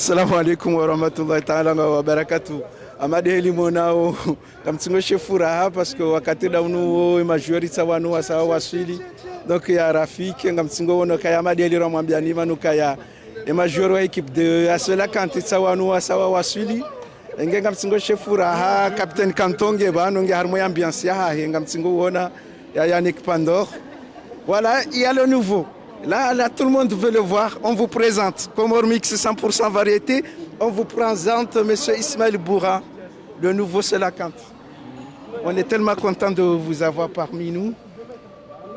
Assalamu alaikum wa rahmatullahi ta'ala wa barakatuh. Amade elimonao kamtsingo shefura parce que wakati da unu majority wanu wasawa wasili donc ya rafiki ngamtsingo wono kaya amade eliro mwambiani manu kaya e major wa équipe de asela kanti tsawanu wasawa wasili ngenga mtsingo shefura ha capitaine Kantonge bano nge harmo ambiance ya ha ngamtsingo wona ya Yannick Pandor. Voilà, il y a le nouveau. Là, tout le monde veut le voir. On vous présente Comore Mix 100% variété. On vous présente M. Ismaël Boura, le nouveau Selakant. On est tellement content de vous avoir parmi nous.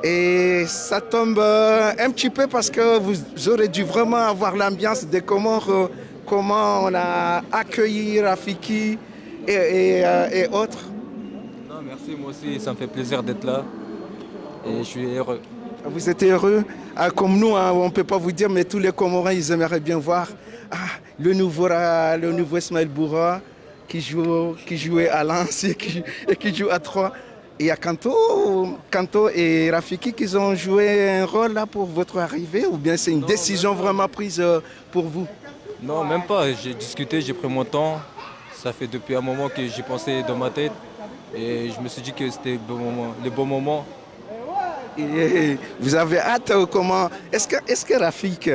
Et ça tombe un petit peu parce que vous aurez dû vraiment avoir l'ambiance des Comores, comment on a accueilli Rafiki et autres. Non, merci, moi aussi, ça me fait plaisir d'être là. Et je suis heureux. Vous êtes heureux, comme nous, hein, on ne peut pas vous dire, mais tous les Comoriens, ils aimeraient bien voir le nouveau Ismaël Boura qui jouait à Lens et qui joue à 3. Et il y a Kanto et Rafiki qui ont joué un rôle là pour votre arrivée, ou bien c'est une décision vraiment prise pour vous? Non, même pas. J'ai discuté, j'ai pris mon temps. Ça fait depuis un moment que j'y pensais dans ma tête. Et je me suis dit que c'était le bon moment. Et vous avez hâte comment est-ce que Rafik,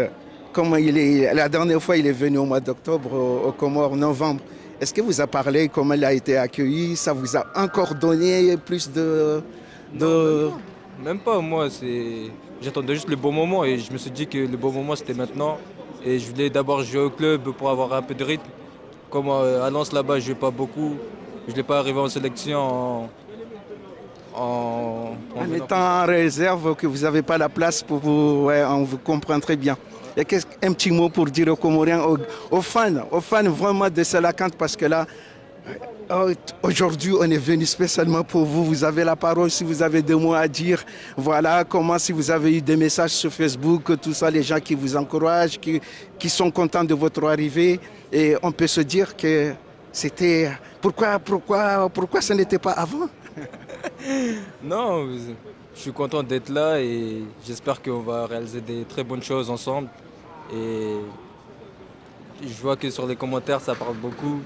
comment il est la dernière fois il est venu au mois d'octobre au Comores, novembre, est-ce que vous a parlé comment il a été accueilli, ça vous a encore donné plus de... Non, même pas, moi j'attendais juste le bon moment et je me suis dit que le bon moment c'était maintenant et je voulais d'abord jouer au club pour avoir un peu de rythme. Comme à Lens là-bas je jouais pas beaucoup, je n'ai pas arrivé en sélection en étant en réserve, que vous n'avez pas la place pour vous, ouais, on vous comprend très bien. Il y a un petit mot pour dire aux Comoriens, aux fans vraiment de Selakant, parce que là, aujourd'hui, on est venu spécialement pour vous. Vous avez la parole si vous avez des mots à dire. Voilà, comment si vous avez eu des messages sur Facebook, tout ça, les gens qui vous encouragent, qui sont contents de votre arrivée. Et on peut se dire que c'était... Pourquoi ça n'était pas avant? Non, je suis content d'être là et j'espère qu'on va réaliser des très bonnes choses ensemble. Et je vois que sur les commentaires, ça parle beaucoup.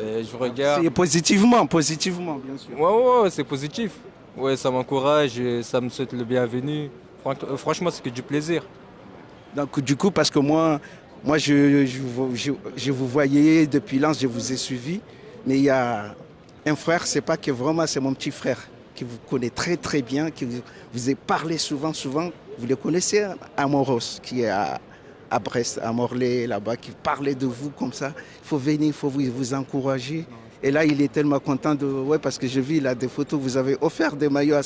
Et je regarde. C'est positivement, bien sûr. Ouais, c'est positif. Ouais, ça m'encourage, et ça me souhaite le bienvenu. Franchement, c'est que du plaisir. Donc, du coup, parce que moi je vous voyais depuis Lens, je vous ai suivi, mais il y a un frère, c'est pas que vraiment c'est mon petit frère qui vous connaît très très bien, qui vous a parlé souvent, vous le connaissez, Amoros, qui est à Brest, à Morlaix, là-bas, qui parlait de vous comme ça. Il faut venir, il faut vous encourager. Et là, il est tellement content ouais, parce que je vis là des photos, vous avez offert des maillots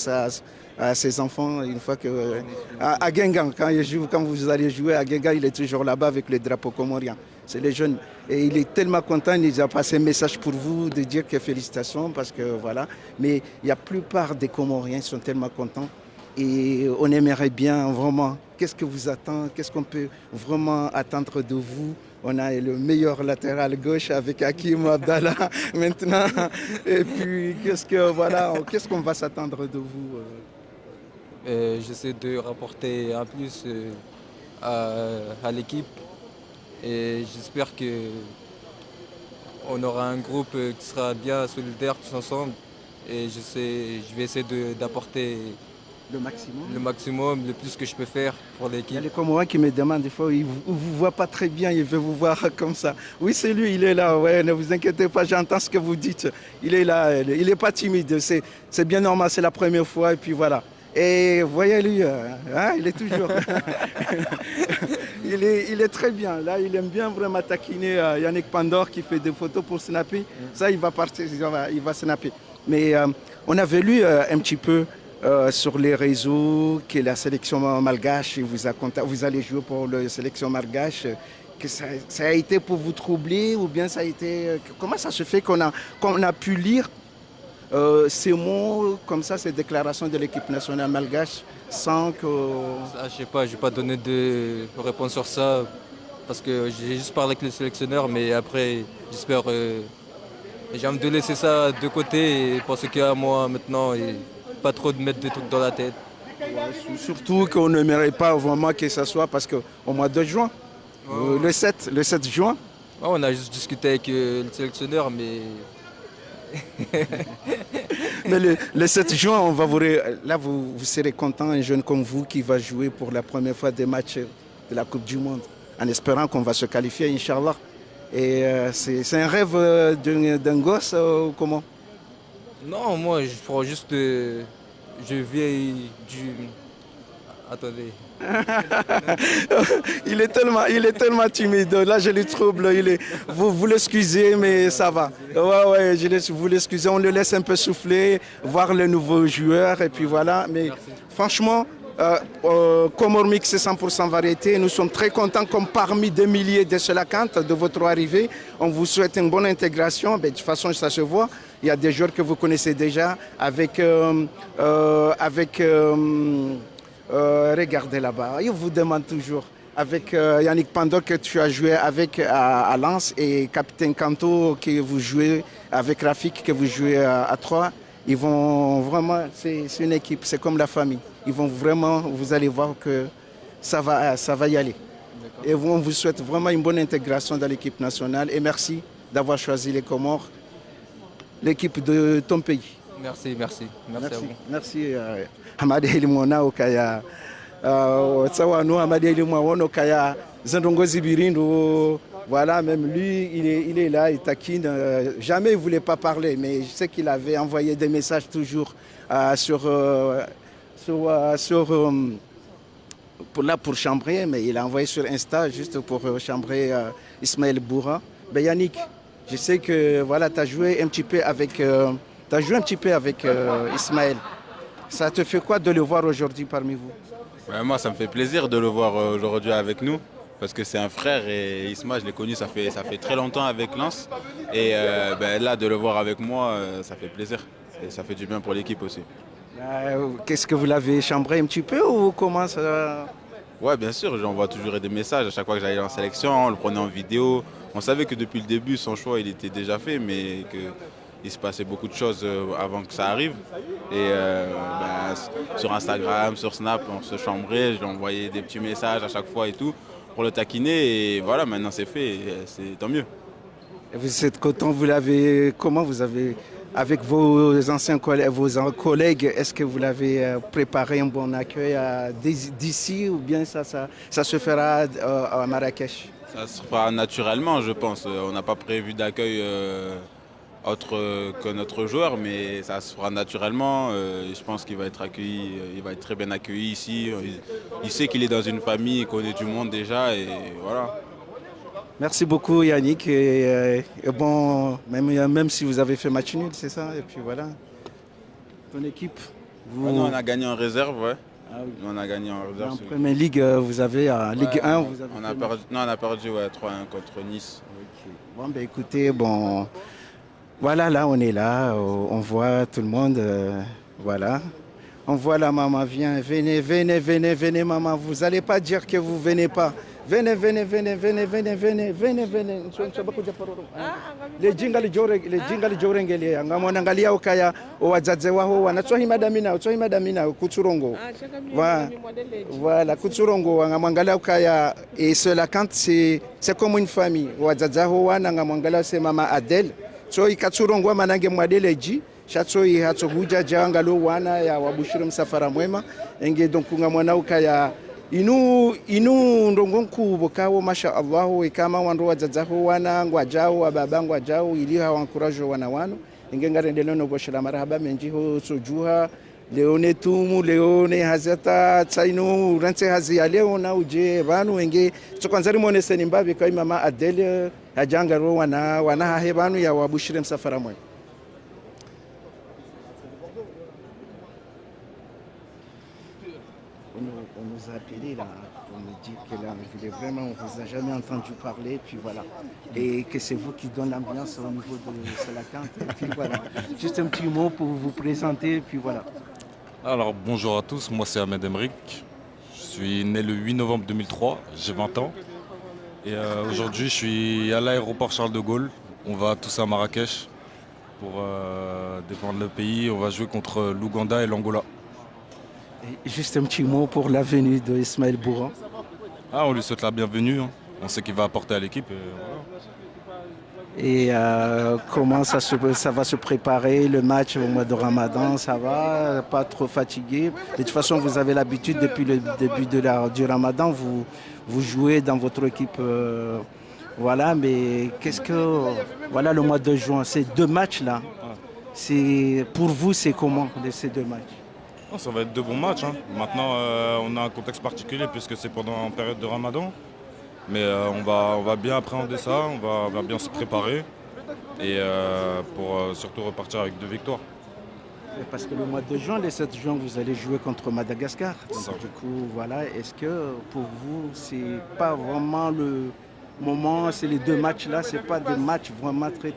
à ses enfants une fois que... À Guingamp, quand vous allez jouer à Guingamp, il est toujours là-bas avec le drapeau comorien. C'est les jeunes. Et il est tellement content, il a passé un message pour vous, de dire que félicitations, parce que voilà. Mais la plupart des Comoriens sont tellement contents. Et on aimerait bien vraiment, qu'est-ce que vous attendez, qu'est-ce qu'on peut vraiment attendre de vous? On a le meilleur latéral gauche avec Hakim Abdallah maintenant. Et puis, qu'est-ce qu'on va s'attendre de vous? J'essaie de rapporter un plus à l'équipe. Et j'espère qu'on aura un groupe qui sera bien solidaire tous ensemble. Et je vais essayer d'apporter le maximum, le plus que je peux faire pour l'équipe. Il y a les Comoriens qui me demandent des fois, ils ne vous voient pas très bien, ils veulent vous voir comme ça. Oui, c'est lui, il est là, ouais, ne vous inquiétez pas, j'entends ce que vous dites. Il est là, il n'est pas timide, c'est bien normal, c'est la première fois, et puis voilà. Et voyez lui, hein, il est toujours... il est très bien. Là, il aime bien vraiment taquiner Yannick Pandor qui fait des photos pour snapper. Ça, il va partir, il va snapper. Mais on avait lu un petit peu sur les réseaux que la sélection malgache vous allez jouer pour la sélection malgache. Que ça a été pour vous troubler ou bien ça a été... Comment ça se fait qu'on a pu lire ces mots, comme ça, ces déclarations de l'équipe nationale malgache, sans que... Ça, je sais pas, je vais pas donner de réponse sur ça, parce que j'ai juste parlé avec le sélectionneur, mais après, j'espère... j'ai envie de laisser ça de côté et penser qu'à moi maintenant, et pas trop de mettre des trucs dans la tête. Ouais, surtout qu'on n'aimerait pas vraiment que ça soit, parce qu'au mois de juin, le 7 juin, Ouais, on a juste discuté avec le sélectionneur, mais Mais le 7 juin, là, vous serez content, un jeune comme vous qui va jouer pour la première fois des matchs de la Coupe du Monde, en espérant qu'on va se qualifier, Inch'Allah. Et c'est un rêve d'un gosse ou comment? non, moi je prends juste. Je viens du. Attendez. Il est tellement timide. Là, je le trouble. Vous l'excusez, mais ça va. Ouais, ouais, vous l'excusez. On le laisse un peu souffler, voir le nouveau joueur, et puis voilà. Mais franchement, Comore Mix, c'est 100% variété. Nous sommes très contents, comme parmi des milliers de Selakant, de votre arrivée. On vous souhaite une bonne intégration. Mais de toute façon, ça se voit. Il y a des joueurs que vous connaissez déjà regardez là-bas, il vous demande toujours. Avec Yannick Pando que tu as joué avec à Lens et Capitaine Kanto que vous jouez avec Rafik que vous jouez à 3. Ils vont vraiment, c'est une équipe, c'est comme la famille. Ils vont vraiment, vous allez voir que ça va y aller. Et on vous souhaite vraiment une bonne intégration dans l'équipe nationale et merci d'avoir choisi les Comores, l'équipe de ton pays. Merci à vous. Merci. Hamadi Elimona Okaya. Tsawano Hamadi Elimona Okaya. Zandongozi Birindo. Voilà, même lui, il est là, il taquine. Jamais il ne voulait pas parler, mais je sais qu'il avait envoyé des messages toujours pour chambrer, mais il a envoyé sur Insta juste pour chambrer Ismaël Boura. Ben Yannick, je sais que voilà, tu as joué un petit peu avec, Ismaël. Ça te fait quoi de le voir aujourd'hui parmi vous? Moi, ça me fait plaisir de le voir aujourd'hui avec nous. Parce que c'est un frère et Isma, je l'ai connu, ça fait très longtemps avec Lens. Et là, de le voir avec moi, ça fait plaisir. Et ça fait du bien pour l'équipe aussi. Qu'est-ce que vous l'avez chambré un petit peu ou comment ça? Ouais, bien sûr, j'envoie toujours des messages à chaque fois que j'allais en sélection, on le prenait en vidéo. On savait que depuis le début, son choix, il était déjà fait, mais qu'il se passait beaucoup de choses avant que ça arrive. Et sur Instagram, sur Snap, on se chambrait, je lui envoyais des petits messages à chaque fois et tout, pour le taquiner. Et voilà, maintenant c'est fait, c'est tant mieux. Et vous êtes content, comment vous avez, avec vos anciens collègues, est-ce que vous l'avez préparé un bon accueil d'ici ou bien ça se fera à Marrakech? Ça se fera naturellement, je pense. On n'a pas prévu d'accueil autre que notre joueur, mais ça se fera naturellement. Je pense qu'il va être accueilli, il va être très bien accueilli ici. Il sait qu'il est dans une famille, il connaît du monde déjà et voilà. Merci beaucoup Yannick. Et bon, même si vous avez fait match nul, c'est ça. Et puis voilà, ton équipe. Nous, on a gagné en réserve, ouais. Ah oui. Nous, on a gagné en réserve. En première ligue, vous avez en Ligue 1, vous avez. On a perdu 3-1 contre Nice. Okay. Bon, ben écoutez, voilà, là, on est là, on voit tout le monde, voilà. On voit la maman, venez, maman. Vous n'allez pas dire que vous venez pas. Venez. Le jingle jorengeli ngamona ngalia ukaya wadzadze waho wanatsohi madamina kutsurongo. Voilà, kutsurongo ngamwangalia ukaya et cela quand c'est comme une famille. Wadzadze ho wana ngamwangalia c'est maman Adèle. So ikatsurongo manange mwadeleji. Shatsoi hatsoguja jangalo wana ya wabushiro msafara mwema. Enge donc ngamwana ukaya inu ndongonku bokawo masha Allah kama wandu wadzadzaho wana ngwajao wababa ngwajao ili hawankurajo wana wanu ingengarendele no boshira marhaba menjiho sojuha leone tumu leone hazata tsaino rantse hazia leona uje banu enge tsokanzari moneseni mbabe kai mama Adele hajangaro wana hahe banu ya wabushire msafara mwema. On nous a appelé là pour nous dire que là, vraiment, on ne vous a jamais entendu parler, puis voilà. Et que c'est vous qui donnez l'ambiance au niveau de Selakant. Et puis voilà, juste un petit mot pour vous présenter, puis voilà. Alors bonjour à tous, moi c'est Ahmed Emric. Je suis né le 8 novembre 2003, j'ai 20 ans. Et aujourd'hui je suis à l'aéroport Charles de Gaulle. On va tous à Marrakech pour défendre le pays. On va jouer contre l'Ouganda et l'Angola. Et juste un petit mot pour la venue d'Ismaël Boura. On lui souhaite la bienvenue. On sait qu'il va apporter à l'équipe. Et voilà. Et comment ça va se préparer le match au mois de Ramadan? Ça va? Pas trop fatigué? De toute façon, vous avez l'habitude depuis le début du Ramadan, vous jouez dans votre équipe. Voilà, mais voilà, le mois de juin, ces deux matchs-là, pour vous, c'est comment ces deux matchs? Non, ça va être 2 bons matchs, hein. Maintenant, on a un contexte particulier puisque c'est pendant une période de Ramadan. Mais on va bien appréhender ça, on va bien se préparer et pour surtout repartir avec 2 victoires. Parce que le mois de juin, le 7 juin, vous allez jouer contre Madagascar. Donc, du coup, voilà, est-ce que pour vous, c'est pas vraiment le moment, c'est les deux matchs-là, c'est pas des matchs vraiment très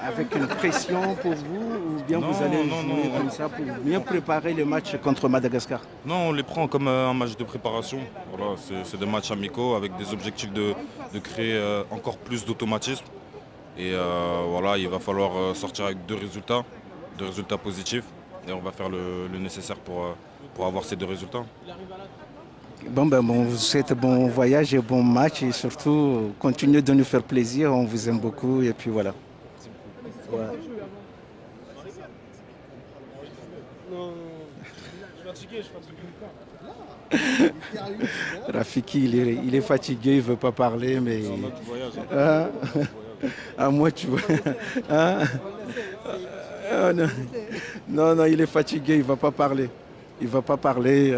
avec une pression pour vous, ou bien vous allez jouer comme ça pour bien préparer le match contre Madagascar? Non, on les prend comme un match de préparation. Voilà, c'est des matchs amicaux avec des objectifs de créer encore plus d'automatisme. Et voilà, il va falloir sortir avec 2 résultats positifs. Et on va faire le nécessaire pour avoir ces 2 résultats. Bon, vous souhaite bon voyage et bon match et surtout continuez de nous faire plaisir, on vous aime beaucoup et puis voilà. Ouais. Rafiki, il est fatigué, il ne veut pas parler, mais... Ah, à moi, tu vois. Ah, ah, non, il est fatigué, il ne va pas parler. Il ne va pas parler,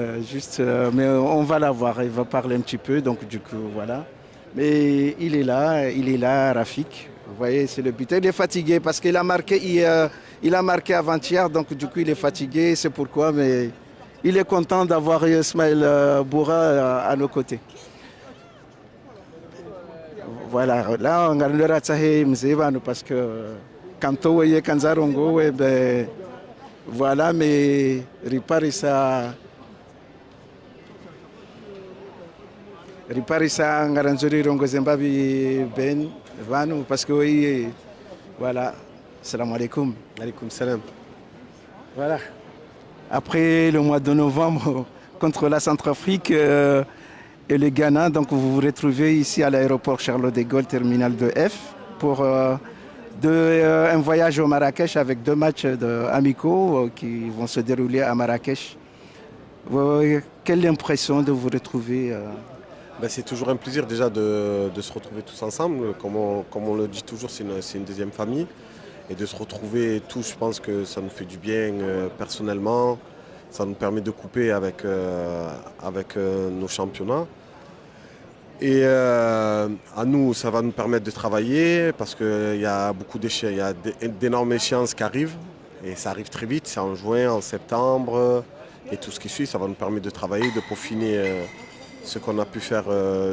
mais on va l'avoir, il va parler un petit peu, donc du coup, voilà. Mais il est là, Rafik. Vous voyez, c'est le but. Il est fatigué parce qu'il a marqué il a marqué avant-hier, donc du coup, il est fatigué, c'est pourquoi, mais il est content d'avoir Ismaël Boura à nos côtés. Voilà, là, on a le ratsahe mzebano parce que quand on voyait Kanzarongo, ben, voilà, mais Riparisa Ngaranzuri Rongo Zimbabwe Ben Vanu parce que oui, voilà. Salam alaikum. Alaikum salam. Voilà. Après le mois de novembre contre la Centrafrique et le Ghana, donc vous vous retrouvez ici à l'aéroport Charles de Gaulle, terminal de F, pour un voyage au Marrakech avec 2 matchs amicaux qui vont se dérouler à Marrakech. Quelle impression de vous retrouver C'est toujours un plaisir déjà de se retrouver tous ensemble. Comme on le dit toujours, c'est une deuxième famille. Et de se retrouver tous, je pense que ça nous fait du bien personnellement. Ça nous permet de couper avec nos championnats. Et à nous, ça va nous permettre de travailler parce qu'il y a il y a d'énormes échéances qui arrivent. Et ça arrive très vite, c'est en juin, en septembre et tout ce qui suit. Ça va nous permettre de travailler, de peaufiner ce qu'on a pu faire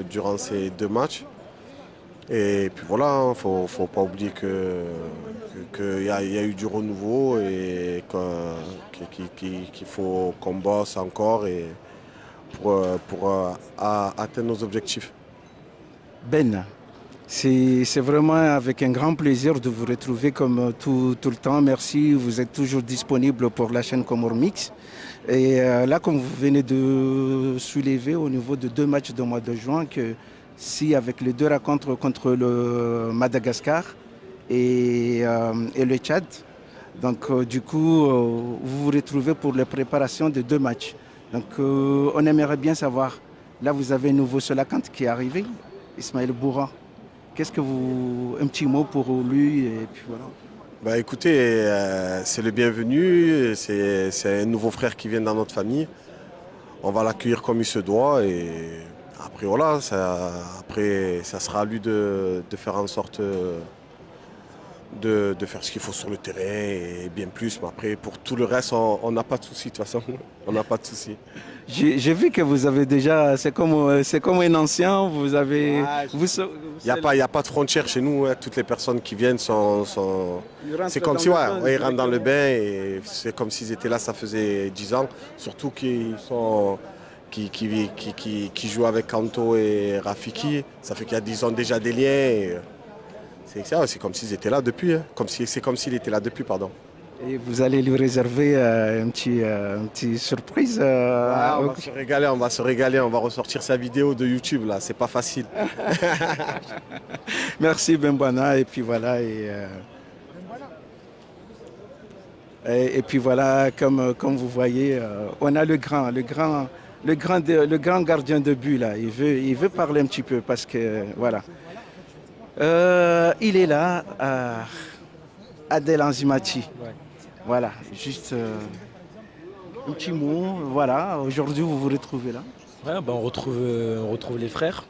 durant ces 2 matchs. Et puis voilà, il ne faut pas oublier qu'il y a eu du renouveau et qu'il faut qu'on bosse encore pour atteindre nos objectifs. Ben, c'est vraiment avec un grand plaisir de vous retrouver comme tout le temps. Merci, vous êtes toujours disponible pour la chaîne Comore Mix. Et là, comme vous venez de soulever au niveau de 2 matchs du mois de juin, que si avec les 2 rencontres contre le Madagascar et le Tchad, donc du coup, vous vous retrouvez pour la préparation de 2 matchs. Donc on aimerait bien savoir, là vous avez un nouveau Solakant qui est arrivé, Ismaël Boura. Qu'est-ce que un petit mot pour lui et puis voilà. Écoutez, c'est le bienvenu, c'est un nouveau frère qui vient dans notre famille. On va l'accueillir comme il se doit et après voilà, ça sera à lui de faire en sorte de faire ce qu'il faut sur le terrain et bien plus. Mais après, pour tout le reste, on n'a pas de souci de toute façon. On n'a pas de souci. J'ai vu que vous avez déjà, c'est comme un ancien, vous avez... Il n'y a pas de frontières chez nous. Hein. Toutes les personnes qui viennent c'est comme si ils rentrent dans le bain et c'est comme s'ils étaient là, ça faisait 10 ans. Surtout qu'ils sont... Qui jouent avec Kanto et Rafiki. Ça fait qu'il y a 10 ans déjà des liens. C'est comme s'ils étaient là depuis. Hein. C'est comme s'il était là depuis, pardon. Et vous allez lui réserver un petit surprise. On va se régaler, on va ressortir sa vidéo de YouTube là, c'est pas facile. Merci Bembana. Et puis voilà. Et puis voilà, comme vous voyez, on a le grand gardien de but là. Il veut parler un petit peu parce que voilà. Il est là, Adel Anzimati. Ouais. Voilà, juste un petit mot. Voilà, aujourd'hui vous vous retrouvez là. Ouais, on retrouve les frères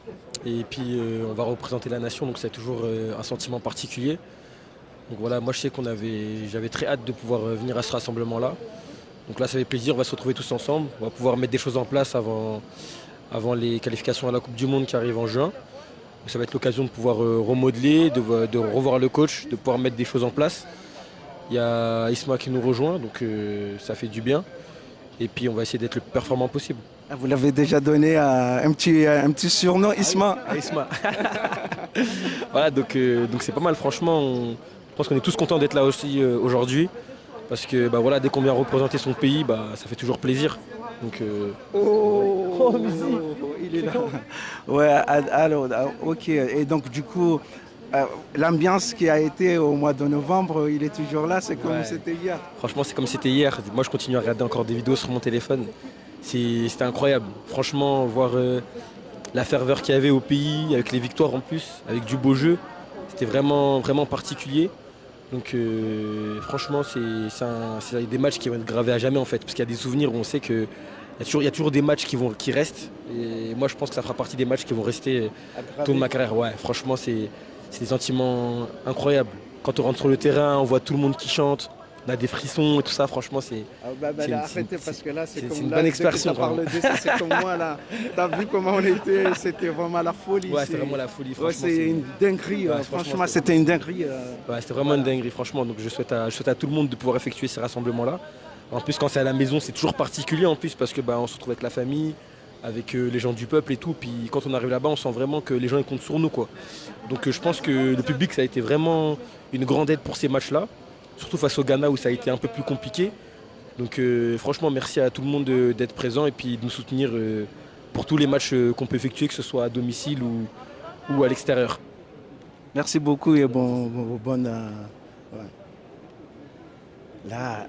et puis on va représenter la nation, donc c'est toujours un sentiment particulier. Donc voilà, moi je sais j'avais très hâte de pouvoir venir à ce rassemblement-là. Donc là ça fait plaisir, on va se retrouver tous ensemble, on va pouvoir mettre des choses en place avant les qualifications à la Coupe du Monde qui arrivent en juin. Donc ça va être l'occasion de pouvoir remodeler, de revoir le coach, de pouvoir mettre des choses en place. Il y a Isma qui nous rejoint, donc ça fait du bien. Et puis on va essayer d'être le plus performant possible. Vous l'avez déjà donné un petit surnom, Isma. Isma. Voilà, donc c'est pas mal, franchement. Je pense qu'on est tous contents d'être là aussi aujourd'hui. Parce que voilà, dès qu'on vient représenter son pays, ça fait toujours plaisir. Donc, il est là. Ouais, alors, ok. Et donc du coup, l'ambiance qui a été au mois de novembre, il est toujours là, c'est comme c'était hier. Franchement, c'est comme c'était hier. Moi, je continue à regarder encore des vidéos sur mon téléphone. C'était incroyable. Franchement, voir la ferveur qu'il y avait au pays, avec les victoires en plus, avec du beau jeu, c'était vraiment, vraiment particulier. Donc franchement, c'est des matchs qui vont être gravés à jamais en fait, parce qu'il y a des souvenirs où on sait qu'il y a toujours des matchs qui restent. Et moi, je pense que ça fera partie des matchs qui vont rester toute ma carrière. Ouais, franchement, c'est des sentiments incroyables. Quand on rentre sur le terrain, on voit tout le monde qui chante, on a des frissons et tout ça. Franchement, arrêtez parce que là, c'est une bonne expression. C'est comme moi là. T'as vu comment on était, c'était vraiment la folie. Ouais, c'est vraiment la folie. Ouais, c'est une dinguerie. Ouais, franchement, c'était une dinguerie. Ouais, c'était vraiment une dinguerie, franchement. Donc je souhaite à tout le monde de pouvoir effectuer ces rassemblements-là. En plus, quand c'est à la maison, c'est toujours particulier en plus parce que on se retrouve avec la famille, avec les gens du peuple et tout. Puis quand on arrive là-bas, on sent vraiment que les gens ils comptent sur nous, quoi. Donc je pense que le public, ça a été vraiment une grande aide pour ces matchs-là. Surtout face au Ghana où ça a été un peu plus compliqué. Donc franchement, merci à tout le monde d'être présent et puis de nous soutenir pour tous les matchs qu'on peut effectuer, que ce soit à domicile ou à l'extérieur. Merci beaucoup et bonne. Ouais. Là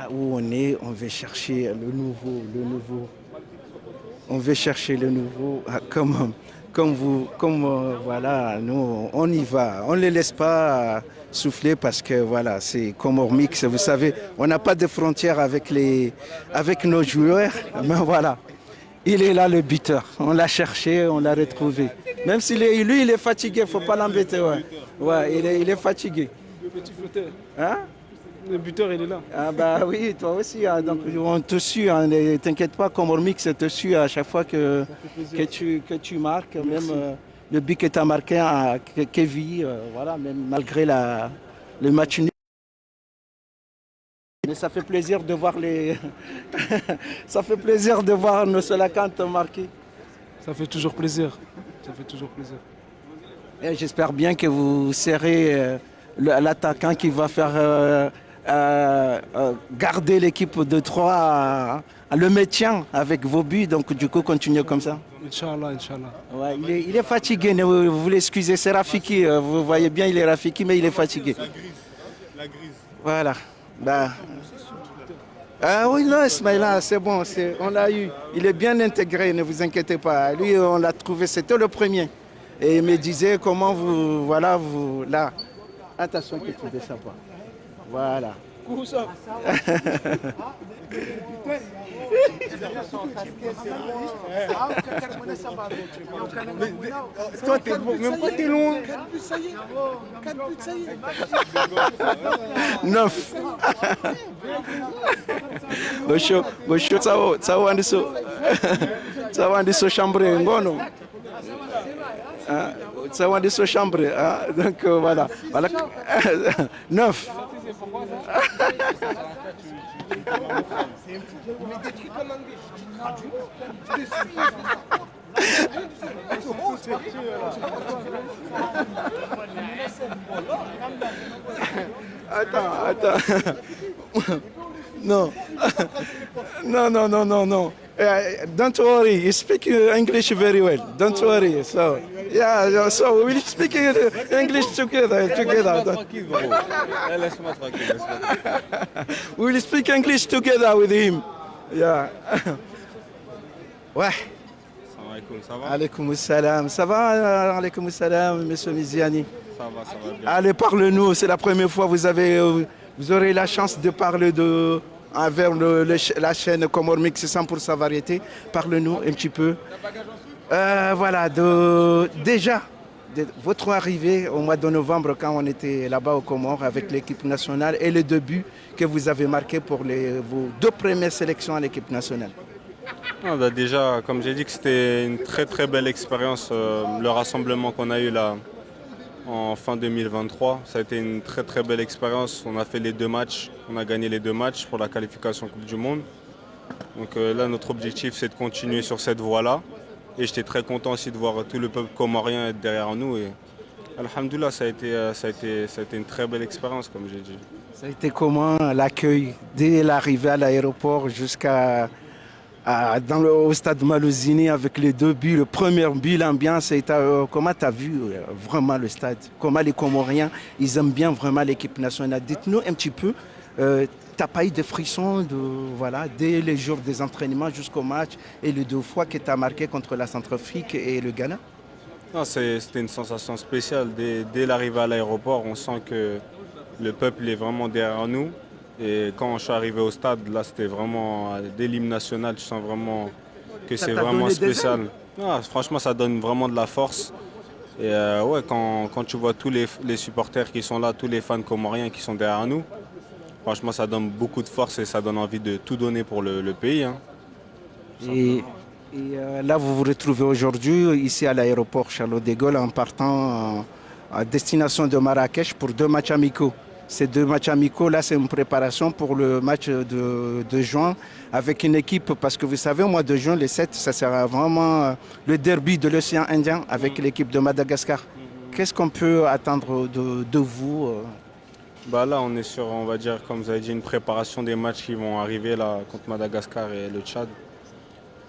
où on est, on veut chercher le nouveau. On veut chercher le nouveau. Voilà, nous, on y va. On ne les laisse pas souffler parce que voilà, c'est comme Mix. Vous savez, on n'a pas de frontières avec nos joueurs. Mais voilà, il est là le buteur. On l'a cherché, on l'a retrouvé. Même si lui, il est fatigué, il ne faut pas l'embêter. Ouais, il est fatigué. Le petit flotteur. Hein? Le buteur, il est là. Ah oui, toi aussi. Hein, donc on te suit. Hein, ne t'inquiète pas, comme Mix te suit à chaque fois que tu marques. Merci. Même le but que tu as marqué à Kevin, voilà, même malgré le match nul. Mais ça fait plaisir de voir ça fait plaisir de voir Nossola Kante marquer. Ça fait toujours plaisir. Ça fait toujours plaisir. Et j'espère bien que vous serrez l'attaquant qui va faire garder l'équipe de 3 le maintien avec vos buts, donc du coup continuez comme ça. Inch'Allah, Inch'Allah. Ouais, il est fatigué, vous l'excusez, c'est Rafiki, vous voyez bien il est Rafiki mais il est fatigué. La grise. Voilà. Ah oui, non, Ismaïla, c'est bon, on l'a eu. Il est bien intégré, ne vous inquiétez pas. Lui, on l'a trouvé, c'était le premier. Et il me disait comment vous, là. Attention que tu ne descends pas. Voilà. Toi, t'es bon, même pas t'es loin. 9. Bosho tsawo andiso chambre ngono. Tsawo andiso chambre. Donc voilà. 9. Attends. Non. No. Don't worry, you speak English very well. Don't worry. So, yeah, so we'll speak English together. Laisse-moi tranquille. We'll speak English together with him. Yeah. Ouais. Ça va? Alaykoum salam. Ça va, alaykoum salam, monsieur Miziani? Ça va bien. Allez, parle-nous. C'est la première fois que vous aurez la chance de parler envers la chaîne Comore Mix 100% variété. Parle-nous un petit peu. Voilà, déjà, votre arrivée au mois de novembre quand on était là-bas aux Comores avec l'équipe nationale et le début que vous avez marqué pour vos 2 premières sélections à l'équipe nationale. Déjà, comme j'ai dit, que c'était une très très belle expérience, le rassemblement qu'on a eu là en fin 2023. Ça a été une très très belle expérience. On a fait les 2 matchs, on a gagné les 2 matchs pour la qualification Coupe du Monde. Donc là, notre objectif, c'est de continuer sur cette voie-là. Et j'étais très content aussi de voir tout le peuple comorien être derrière nous. Et alhamdoulilah, ça a été une très belle expérience, comme j'ai dit. Ça a été comment l'accueil dès l'arrivée à l'aéroport jusqu'à au stade Malosini avec les 2 buts, le premier but, l'ambiance, comment tu as vu vraiment le stade? Comment les Comoriens, ils aiment bien vraiment l'équipe nationale? Dites-nous un petit peu, tu n'as pas eu de frissons dès les jours des entraînements jusqu'au match et les 2 fois que tu as marqué contre la Centrafrique et le Ghana? Non, c'était une sensation spéciale. Dès l'arrivée à l'aéroport, on sent que le peuple est vraiment derrière nous. Et quand je suis arrivé au stade, là, c'était vraiment, dès l'hymne national, tu sens vraiment que c'est vraiment spécial. Franchement, ça donne vraiment de la force. Et quand tu vois tous les supporters qui sont là, tous les fans comoriens qui sont derrière nous, franchement, ça donne beaucoup de force et ça donne envie de tout donner pour le pays. Hein. Et là, vous vous retrouvez aujourd'hui ici à l'aéroport Charles de Gaulle en partant à destination de Marrakech pour 2 matchs amicaux. Ces 2 matchs amicaux, là, c'est une préparation pour le match de juin avec une équipe, parce que vous savez, au mois de juin, le 7, ça sera vraiment le derby de l'océan Indien avec l'équipe de Madagascar. Qu'est-ce qu'on peut attendre de vous Là, on est sur, on va dire, comme vous avez dit, une préparation des matchs qui vont arriver là, contre Madagascar et le Tchad.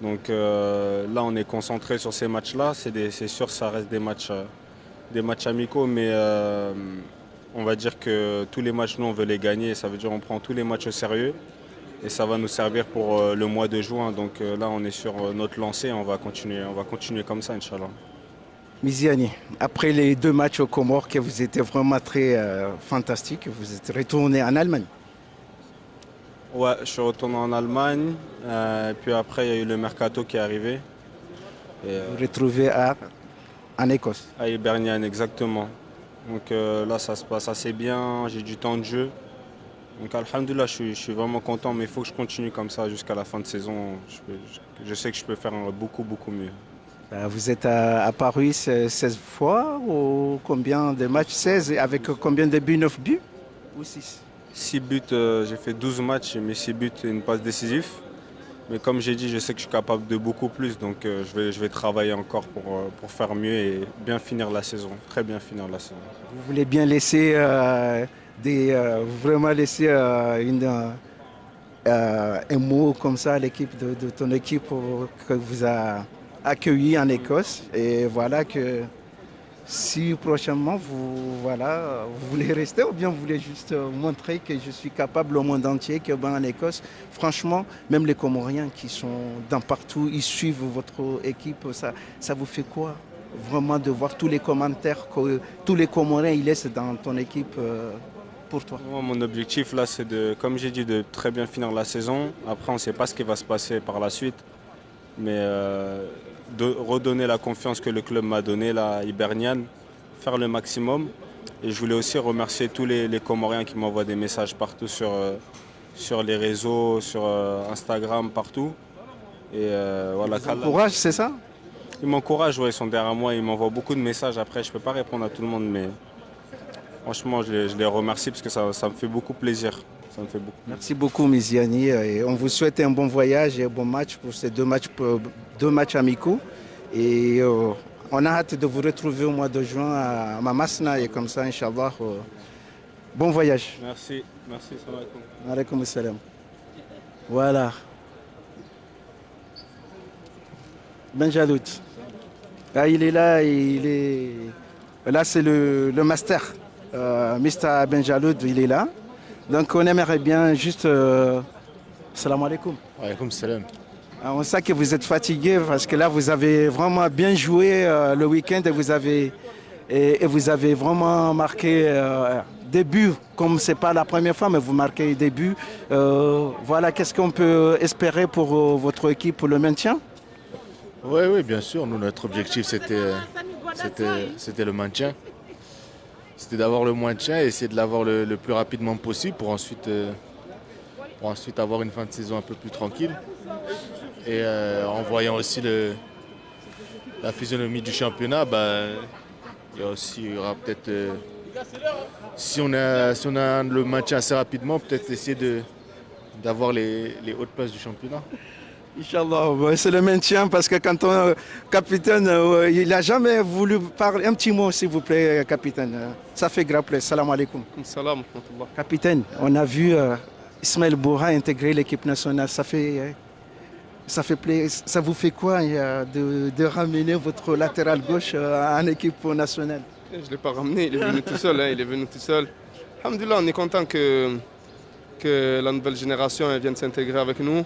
Donc là, on est concentré sur ces matchs-là. C'est sûr, ça reste des matchs amicaux, mais on va dire que tous les matchs, nous, on veut les gagner. Ça veut dire qu'on prend tous les matchs au sérieux et ça va nous servir pour le mois de juin. Donc là, on est sur notre lancée. On va continuer comme ça, Inch'Allah. Miziani, après les 2 matchs aux Comores que vous étiez vraiment très fantastiques, vous êtes retourné en Allemagne. Ouais, je suis retourné en Allemagne. Puis après, il y a eu le mercato qui est arrivé. Vous retrouvez en Écosse. À Hibernian, exactement. Donc là, ça se passe assez bien, j'ai du temps de jeu. Donc alhamdoulilah, je suis vraiment content, mais il faut que je continue comme ça jusqu'à la fin de saison. Je sais que je peux faire beaucoup mieux. Vous êtes apparu 16 fois ou combien de matchs? 16 avec combien de buts? 9 buts ou 6? 6 buts, j'ai fait 12 matchs, mais 6 buts et une passe décisive. Mais comme j'ai dit, je sais que je suis capable de beaucoup plus, donc je vais travailler encore pour faire mieux et bien finir la saison, très bien finir la saison. Vous voulez bien laisser vraiment laisser un mot comme ça à l'équipe de ton équipe que vous a accueilli en Écosse, et voilà que si prochainement vous voulez rester ou bien vous voulez juste montrer que je suis capable au monde entier, que en Écosse, franchement, même les Comoriens qui sont dans partout, ils suivent votre équipe, ça vous fait quoi vraiment de voir tous les commentaires que tous les Comoriens ils laissent dans ton équipe pour toi? Moi, mon objectif là, c'est comme j'ai dit, de très bien finir la saison. Après, on ne sait pas ce qui va se passer par la suite, mais de redonner la confiance que le club m'a donnée là, à Hibernian, faire le maximum. Et je voulais aussi remercier tous les Comoriens qui m'envoient des messages partout sur les réseaux, sur Instagram, partout. Et voilà. Ils t'encouragent, c'est ça? Ils m'encouragent, ouais, ils sont derrière moi, ils m'envoient beaucoup de messages. Après, je ne peux pas répondre à tout le monde, mais franchement, je les remercie parce que ça me fait beaucoup plaisir. Ça me fait beaucoup. Merci beaucoup, Miziani. Et on vous souhaite un bon voyage et un bon match pour ces 2 matchs amicaux. Et on a hâte de vous retrouver au mois de juin à Mamasna et comme ça, Inch'Allah, bon voyage. Merci, merci, salam alaikum. Alaykoum salam. Voilà. Benjaloud. Ah, il est là, là c'est le master. Mr. Benjaloud, il est là. Donc on aimerait bien juste... Salam alaikum. Alaykoum salam. On sait que vous êtes fatigué parce que là vous avez vraiment bien joué le week-end et vous avez vraiment marqué des buts, comme ce n'est pas la première fois, mais vous marquez des buts. Voilà, qu'est-ce qu'on peut espérer pour votre équipe, pour le maintien? Oui, bien sûr. Nous, notre objectif, c'était le maintien. C'était d'avoir le maintien et essayer de l'avoir le plus rapidement possible pour ensuite avoir une fin de saison un peu plus tranquille. Et en voyant aussi la physionomie du championnat, il y aura peut-être, si on a le maintien assez rapidement, peut-être essayer d'avoir les hautes places du championnat. Inch'Allah, c'est le maintien parce que quand on capitaine, il n'a jamais voulu parler. Un petit mot, s'il vous plaît, capitaine. Ça fait grand plaisir. Salam alaikum. Salam. Capitaine, on a vu Ismaël Boura intégrer l'équipe nationale. Ça fait plaisir. Ça vous fait quoi de ramener votre latéral gauche en équipe nationale? Je ne l'ai pas ramené, il est venu tout seul. Il est venu tout seul. Alhamdoulilah, on est content que la nouvelle génération vienne s'intégrer avec nous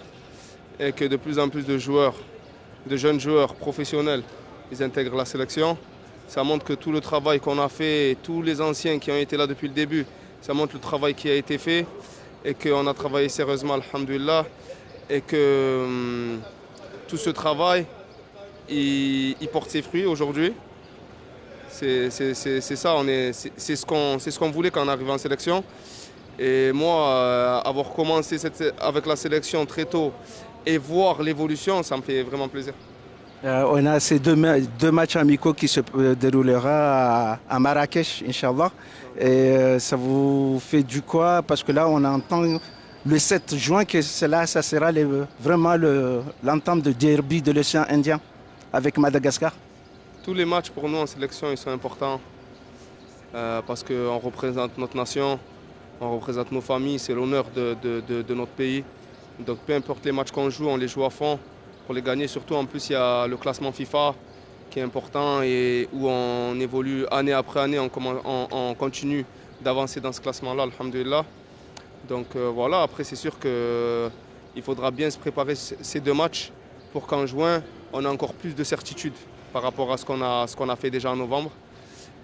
et que de plus en plus de jeunes joueurs professionnels, ils intègrent la sélection. Ça montre que tout le travail qu'on a fait, tous les anciens qui ont été là depuis le début, ça montre le travail qui a été fait et qu'on a travaillé sérieusement, alhamdoulilah, et que tout ce travail, il porte ses fruits aujourd'hui. C'est ça, c'est ce qu'on voulait quand on arrive en sélection. Et moi, avoir commencé avec la sélection très tôt et voir l'évolution, ça me fait vraiment plaisir. On a ces deux matchs amicaux qui se déroulera à Marrakech, Inch'Allah. Et ça vous fait du quoi? Parce que là, on entend le 7 juin que ça sera vraiment l'entame de derby de l'océan Indien avec Madagascar. Tous les matchs pour nous en sélection, ils sont importants parce qu'on représente notre nation, on représente nos familles, c'est l'honneur de notre pays. Donc peu importe les matchs qu'on joue, on les joue à fond pour les gagner. Surtout en plus, il y a le classement FIFA qui est important et où on évolue année après année, on continue d'avancer dans ce classement-là, alhamdoulilah. Donc voilà, après c'est sûr qu'il faudra bien se préparer ces deux matchs pour qu'en juin, on ait encore plus de certitude par rapport à ce qu'on a fait déjà en novembre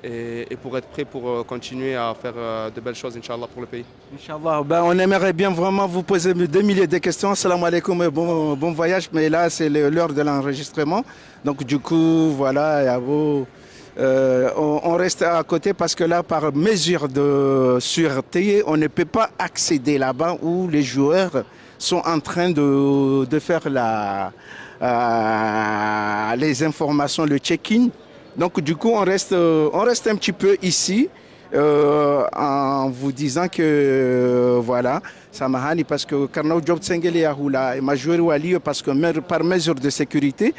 et pour être prêt pour continuer à faire de belles choses, Inch'Allah, pour le pays. Inch'Allah, on aimerait bien vraiment vous poser des milliers de questions. Salam alaikum et bon voyage, mais là c'est l'heure de l'enregistrement. Donc du coup, voilà, on reste à côté parce que là, par mesure de sûreté, on ne peut pas accéder là-bas où les joueurs sont en train de faire les informations, le check-in. Donc du coup, on reste un petit peu ici en vous disant que voilà, ça m'a hani parce que Karnao Job Tsengele Yahoula et Majouer Wali parce que par mesure de sécurité,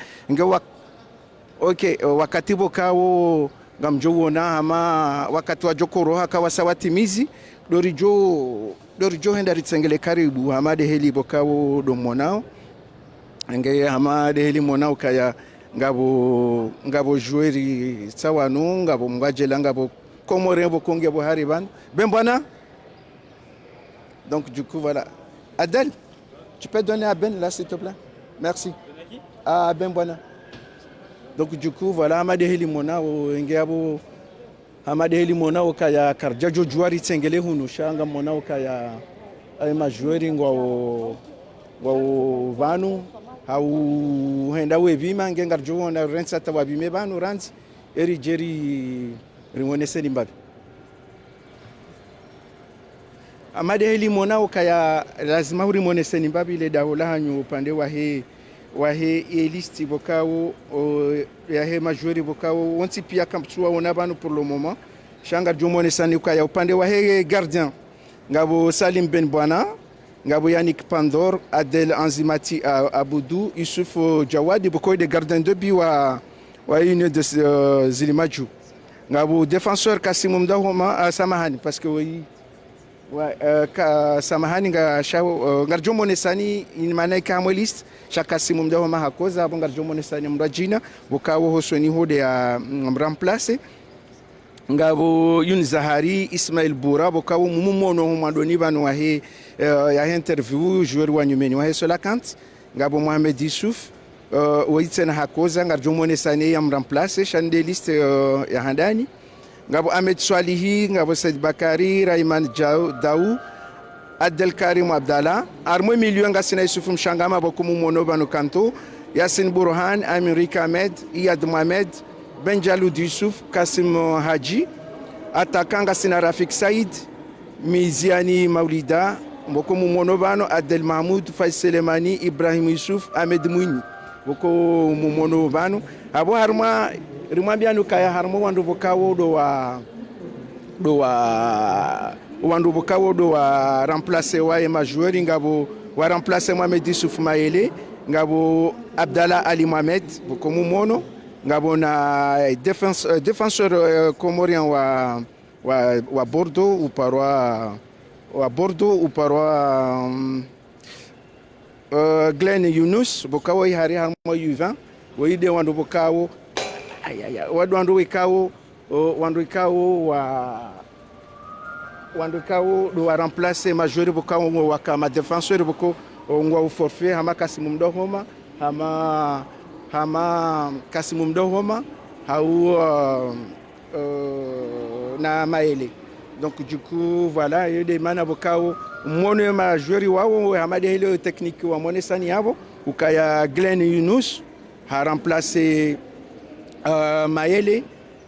ok, wakati bokao gamjowona ama wakati wa jokoro hakawa sawatimizi dorijo hendari Tsengele karibu hamade heli bokao domonao nge hamade heli monao kaya ngabo joueri sawanu ngabo mgajela ngabo komorebo konge bo hariban ben. Donc du coup voilà. Adel, tu peux donner à Ben là s'il te plaît? Merci. Ah Ben Bona. Donc du coup voilà, hamade heli monao ngabo hamade heli monao kaya karjajo juari Tsengele hunu shanga monao kaya ay majoueri ngwa vanu au henda webima ngengar jona rensa tawabime banu ranzi eri jeri rimwonese limbabi amade heli mona ukaya lazima urimwonese limbabi ile daula hanyu upande wa he listi bokao ya he majori bokao wonti pia kamptua ona banu pour le moment shanga jomwonesa ni ukaya upande wa he gardien ngabo Salim Ben Bwana ngabo Yannick Pandor, Adel Anzimati Aboudou, Youssouf Jawadi, beaucoup de gardiens de but wa une de Zilimaju. Ngabo défenseur Kassim Mdahoma Samahani parce que oui samahani ngarjo monesani inimana kama list shaka simu mdaho mahakoza abo ngarjo monesani mrajina bukawo hosoni hode ya mramplace ngabo Yun Zahari Ismail Boura bukawo mumumono humadoni banu wahe ya interview joueur wa nyumeni wahe sola kant ngabo Mohamed Youssouf waitena hakoza ngarjo monesani ya mramplace shande list ya handani ngabo Ahmed Swalihi, ngabo Said Bakari, Rayman Daou, Adel Karim Abdallah, Armo milieu ngasina Yusuf Mshangama bokumu mono banu kanto, Yassine Bourhan, Amirika Ahmed, Iyad Mohamed, Benjaloud Yusuf, Kassim Haji, attaquant ngasina Rafik Saïd, Miziani Maulida, bokumu mono banu Adel Mahmoud, Faiz Selemani, Ibrahim Yusuf, Ahmed Mouni, bokumu mono banu. Abo harma rimwambia nukaya harmo wandu bokawo wandu bokawo do wa remplacer wa ema joueur ngabo wa remplacer Mohamed Youssouf Maele ngabo Abdallah Ali Mohamed bokomu mono ngabo na défenseur comorien wa Bordeaux ou parois Glenn Younous bokawo hari harmo U20 woide wandu bokawo wandu wikawo do wa remplacer majeur bokawo wa kama défenseur boko ngwa au forfait hama Kassim Mdohoma hama Kassim Mdohoma hau na Maele. Donc du coup voilà, il y a des mana bokawo mono majeur wao hama de hele technique wa monesani yabo ukaya Glenn Younous a remplacé Maele,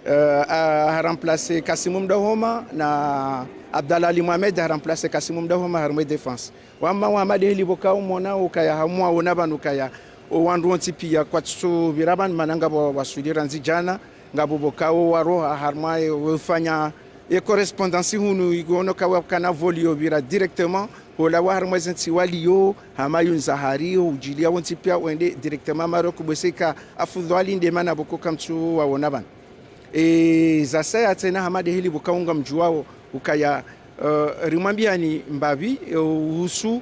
a remplacé Kassim Mdohoma na Abdallah Ali Mohamed a remplacé Kassim Mdohoma harme défense. Wama wama de liboka umona ukaya hamwa unaban ukaya wandu ontipi ya kwatsu biraban mananga wasudira nzijana ngabo bokawo waro harma ufanya e correspondance hunu igono kawa kana volio bira directement ola wa harma zenti walio hama Yun Zahari ujilia wontipia wende directement Maroc boseka afudhali ndemana boko kamtu waonaban e zasaya tena hama de hili bokaunga mjuwao ukaya rimwambia ni mbabi usu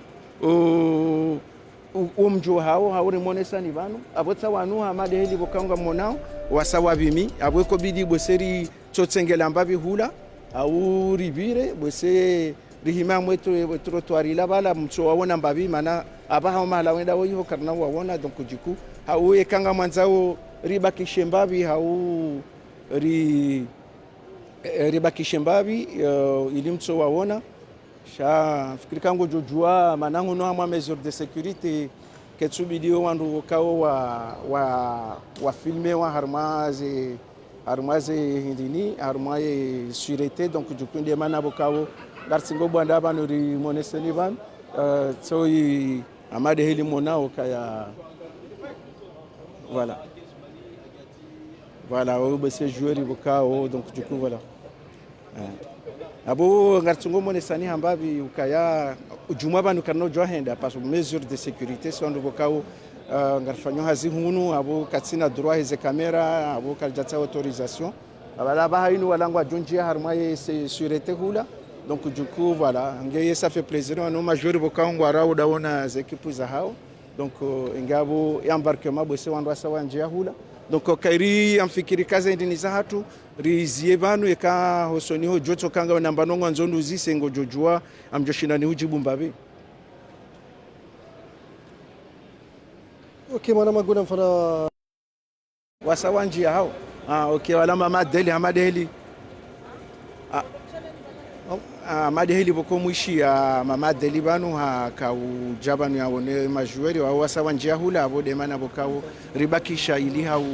umjo hao remonesa ni banu abotsa wanu hama de hili bokaunga monao wasawa bimi abweko bidi boseri tsotsengela mbabi hula au ribire bose rihima mwetu trottoir la bala mso waona mbabi mana abaha mala wenda woyo karna waona donc jiku hau ekanga mwanzao ribakishe mbabi hau ribakishe mbabi ili mso waona sha fikiri kango jojua manangu no ama mesure de sécurité ketsu video wandu kao wa filmer wa harmaze hindini harmaye sûreté donc du coup des mana bokawo garsingo bwanda banu ri moneseni ban so yi amade heli mona okaya voilà au bese joueur bokawo donc du coup voilà abo garsingo monesani hambabi ukaya juma banu kanno johenda parce que mesure de sécurité sont bokawo ngarfanyo hazi hunu abo katsina droit heze camera abo kaljata autorisation abala ba hayinu walangwa jonjia harmaye sûreté hula donc du coup voilà ngeye ça fait plaisir on majeur bokangwa rawo daona za équipe za hao donc ngabo embarquement bose wandu sawa njia hula donc kairi amfikiri kaza ndini za hatu rizie banu eka hosoni ho joto kanga namba nongo nzondu zisengo jojua amjoshina ni ujibu mbabe. Okay, mwana maguna mfana wasawanji hao okay wala mama deli hamadeli madeli boko mwishi mama deli banu ha ka ujabanu yaone majueri wa wasawanji hula abode mana bokao ribakisha ili hau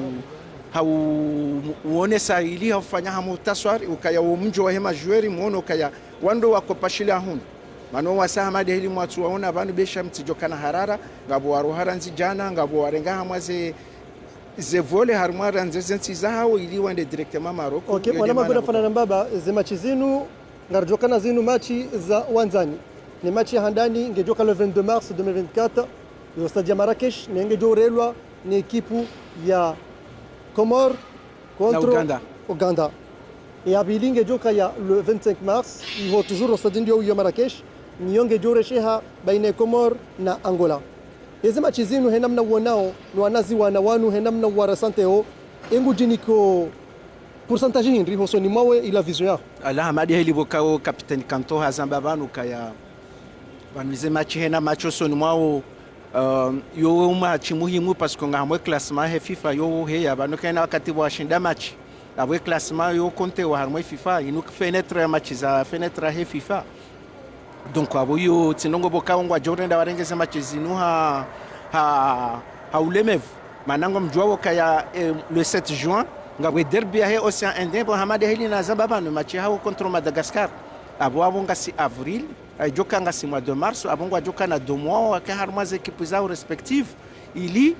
uone sa ili hafanya hamu taswari ukaya umjo wa hema jueri muono ukaya wando wakopashila hunu mano wasa hamadeli mwatu waona banu besha mtijokana harara ngabo waruhara nzijana ngabo warenga hamaze zevole harmara nzenzenti zao ili wende directement Maroc. Okay, mwana maguna fana mbaba ze machi zinu ngarjokana zinu machi za wanzani ni match ya handani ingejoka le 22 mars 2024 au stade ya Marrakech, na ingejorelwa ni ekipu ya Comores contre Uganda. Et à Bilingue Joka le 25 mars, ils vont toujours au stade de Marrakech, Nyonge Joresheha, Baine Comores na Angola. Hizi machi zinu henamna wanao, wanazi wanawanu henamna warasanteo, engu jiniko pourcentage hindri hosoni mawe ila vision yao. Allah hamadi heli bokao kapiteni Kanto hazamba banu kaya banuize machi hena macho soni mwao yo machi muhimu parce que ngamwe classement he FIFA yo he abanu kana wakati wa shinda machi. Abwe classement yo konte wa harmo FIFA inu fenêtre match za fenêtre he FIFA donc abo yo tinongo bokao ngwa jorenda warengeza match zinu ha ulemevu manango mjwao kaya le 7 juin ngabwe derby he Océan Indien bo hamade heli na zababa no match ha contre Madagascar abo abonga si avril joka nga si mois de mars abonga joka na 2 mois ka harmo za équipes zao respectives ili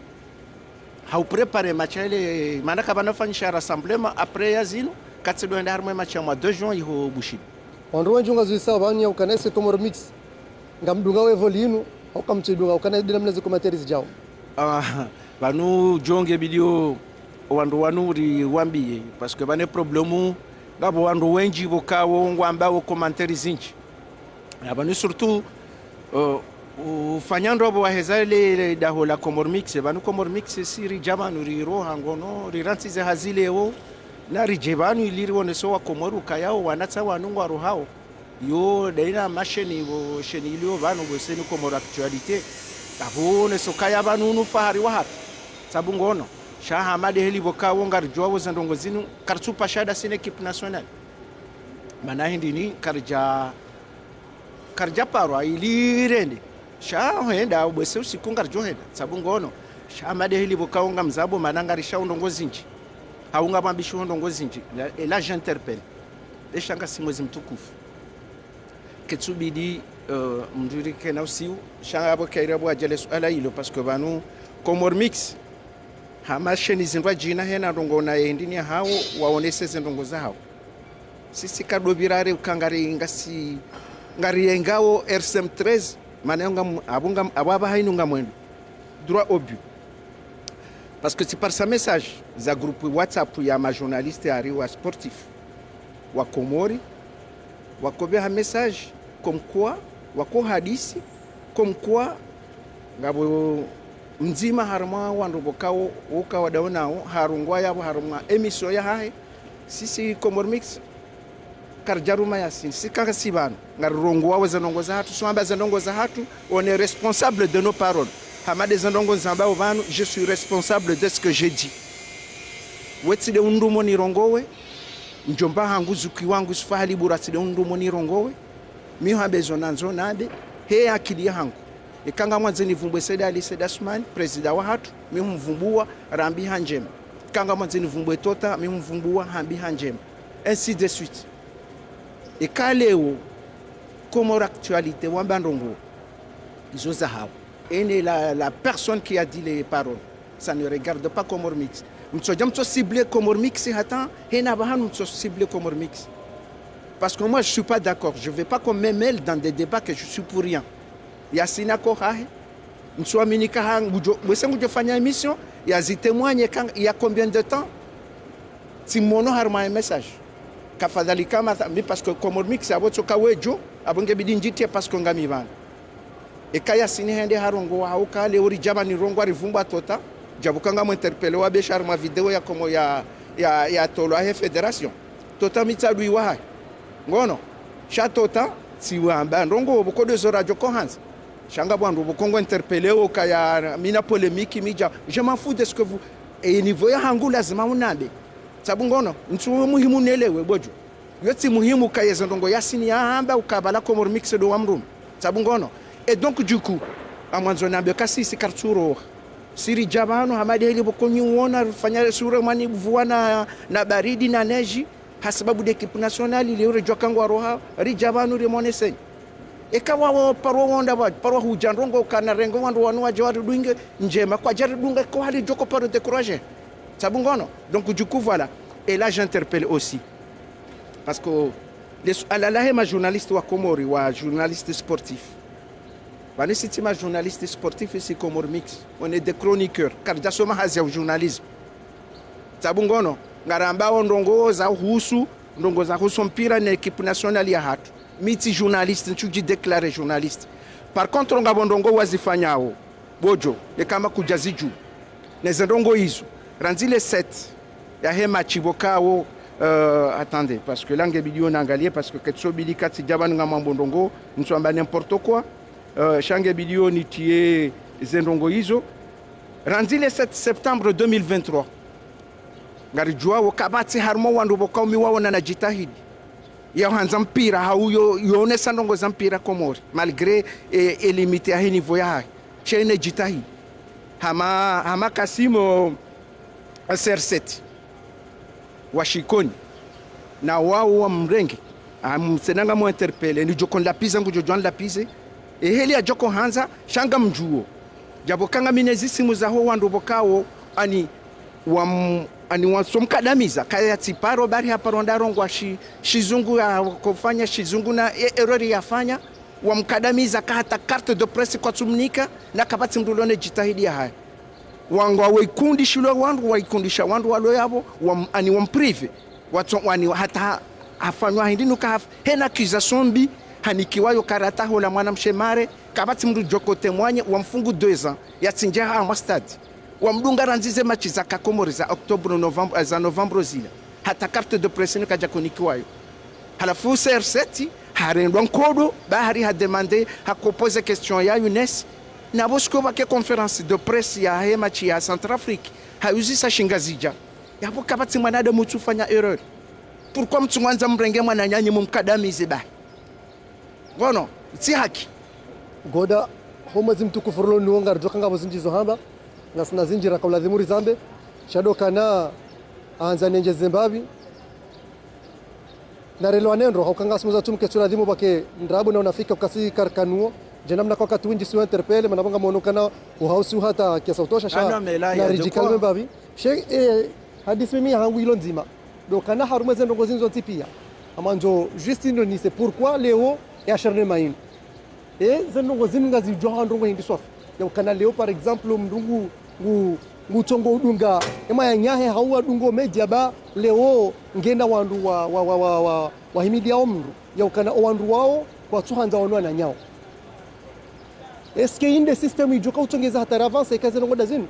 hau préparé match ile maana kama nafanyisha rassemblement après yazino katsi doenda harmo match ya mois de juin iho bushi wandu wanjunga zuisa banya ukanese Comor mix ngamdunga we volinu au kamchidunga ukanese dinamna zikomateri zijao banu jonge bidio wandu wanuri wambiye parce que bane problème ngabo wandu wenji bokawo ngwamba wo commentaire zinchi abanu surtout ufanyando abo wahezale dahola Comor mix banu Comor mix siri jamanu riro hangono rirantize hazileo na rijebanu iliri woneso wa Komoru kayao wanatsa wanungwa rohao yo daina machine bo cheni ilio banu bo seni Comor actualité abone so kaya banu nu fahari wahat sabu ngono sha hamade heli bokawo ngar jowo zandongo zinu kartu pashada sine équipe nationale mana hindi ni karja paro ilirende sha henda ubese usikunga johenda sabu ngono sha made hili bokaonga mzabo mananga risha undongo zinji haunga mabisho undongo zinji et là j'interpelle eshanga simwezi mtukufu ketsubidi mduri kena usiu shanga abo kaira bo ajele ala hilo parce que banu Comor mix hama sheni zindwa jina hena ndongo na endini hao waonese zindongo zao sisi kadobirare ukangari ngasi ngari engao RSM 13 manenga abunga ababa hainunga mwendo droit au but parce que c'est par sa message za groupe WhatsApp ya ma journaliste ari wa sportif wa Komori wakobe ha message comme quoi wako hadisi comme quoi ngabo mzima harma wandu bokao uka wadaonao harungwa yabo harma emission ya hae sisi Comor mix karjaruma yasin sikaka sibano ngarongwa wazanongo za hatu swamba zanongo za hatu on est responsable de nos paroles hamade zanongo zamba ovanu je suis responsable de ce que j'ai dit wetside undumo ni rongowe njomba hangu zuki wangu sfahali buratside undumo ni rongowe mi habezo nanzo nade he akili yangu ikanga mwanze nivumbwe Said Ali Said Asman president wa hatu mi humvumbua rambi hanjema kanga mwanze nivumbwe Tota mi humvumbua hambi hanjema ainsi de suite. Et Kaleo, comme actualité, Wambandongo, ils ont zahab. Et la personne qui a dit les paroles, ça ne regarde pas Comor mix. Nous sommes ciblés Comor mix et attends, et nous sommes ciblés Comor mix. Parce que moi, je ne suis pas d'accord. Je ne vais pas qu'on me mêle dans des débats que je suis pour rien. Il y a Sinako Hahe, nous sommes Minika Hang, vous savez, vous faites une émission, il y a des témoins, il y a combien de temps? Si mon nom a un message. Kafadhali kama parce que Comor mix aboto kawejo abonge bidinjite parce que ngami bana ekaya sini hende harongo wa ukale uri jamani rongo rivumba Tota jabukanga mo interpeller wa beshar ma video ya komo ya tolo a fédération Tota mitsadui wa ngono sha Tota si wamba rongo boko de zorajo ko hans shanga bwandu bokongo interpeller o kaya mina polémique mija je m'en fous de ce que vous et niveau ya hangu lazima unabe sabu ngono ntuwe muhimu nelewe bojo yoti muhimu kayezo ndongo yasini ya hamba ukabala Comor mix do wamrum sabu ngono et donc du coup amwanzo nambe kasi si karturo siri jabano hamadi hili bokonyi uona fanya sura mani vuana na baridi na neji hasababu de équipe nationale ile ure jokango roha ri jabano ri monese ekawa parwa wonda ba parwa hujandongo kana rengo wandu wanu wajawari duinge njema kwa jari dunga ko hali joko paro décourager. Donc du coup voilà, et là j'interpelle aussi parce que alalahe ma journaliste wa Komori wa journaliste sportif. Bani siti ma journaliste sportif ici Comor Mix. On est des chroniqueurs. Car jasoma hazi ya journalisme. Tabungono ngaramba ndongo za husu mpira na equipe nationale ya hatu. Miti journaliste nchuji déclaré journaliste. Par contre ngabondongo wazifanyao bojo de kama kujaziju. Nezendongo hizo. Ranzile 7 ya hema chibokao. Attendez, parce que là, on a engagé parce que quelque chose bili kati jaban nga mambondongo, nous sommes n'importe quoi. Change bidio ni tie zendongo hizo. Randi le 7 septembre 2023. Ngari jua wakabati harmo wandu bokao miwa wana jitahidi. Ya hanza mpira hauyo yone sandongo za mpira Komori malgré et limité à niveau ya hai. Chene jitahidi. Hama Kasimo CR7. Washikoni na wao wa mrenge amsenanga mo interpele ni joko lapiza ngujo John lapize heli ya joko hanza shanga mjuo jabo kanga minezi simu za ho wandu bokao ani wasomkadamiza kaya tiparo bari hapa rondarongwa shizungu ya kufanya shizungu na error yafanya wamkadamiza hata carte de presse kwa tumnika na kabati mdulone jitahidi haya wangu waikundishilo wandu waikundisha wandu walo yabo ani wamprive watu wani hata afanywa hindinu ka hena accusation mbi hanikiwayo karata hola mwana mshemare kabati mdu joko temwanye wamfungu 2 ans yatsinja ha stade wamdunga ranzize machi za Komori za Octobre Novembre za Novembre zile hata carte de presse ni kaja kunikiwayo halafu CR7 harendwa nkodo bahari ha demander ha proposer question ya UNES na bosko bake conférence de presse ya hema chi ya Centrafrique hayuzi sa shingazija yabo kabati mwanada mutu fanya erreur pourquoi mtu mwanza mrenge mwana nyanyi mumkadamize ba ngono si haki goda homo zimtuku furlo nuonga rjoka ngabo zinjizo hamba ngasina zinjira kwa ladhimuri zambe shadoka na anza nenje Zimbabwe na relo anendro hokanga smuza tumke tsula dhimu bake ndabu na unafika ukasi karkanuo jenamna kwa katuinji siwa interpele manabanga monokana uhausi hata kiasa utosha sha na rijikalme babi she hadisi mimi hangu ilo nzima dokana harume zendongo zinzo tipia amanjo justino ni c'est pourquoi leo ya charne main zendongo zinga zijoha ndongo hindi sof ya kana leo par exemple mdungu ngutongo udunga ema ya nyahe hauwa dungo media ba leo ngenda wandu wa himidi ya omru ya ukana wandu wao kwa tuhanza wanua na nyao eske inde system ijoka utongeza hata avance ikaze ngoda zinu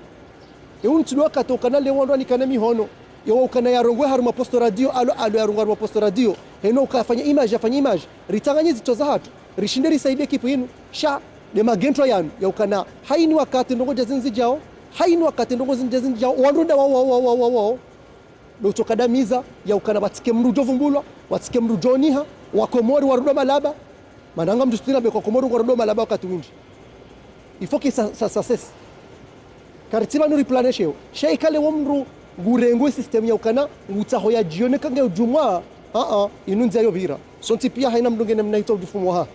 unchilwa katokana le wandu ni kana mihono yo ukana ya rongwe haruma posto radio alo ya rongwe posto radio heno ukafanya image ritanganyizi toza hatu rishinderi saidie kipu yinu sha de magentro yanu ya ukana haini wakati ndongo jazinzi jao haini wakati ndongo zinjazinzi jao wandu wao dotokadamiza ya ukana batike mrujo vumbulwa watike mrujoniha wakomori warudo malaba mananga mtustina be kwa komori warudo malaba wakati wingi il faut que ça cesse car tiba no replanesheo sheikale womru gurengwe system ya ukana ngutaho ya jione kange ujumwa inunza yo bira sonti pia haina mdungene mnaito dufumo ha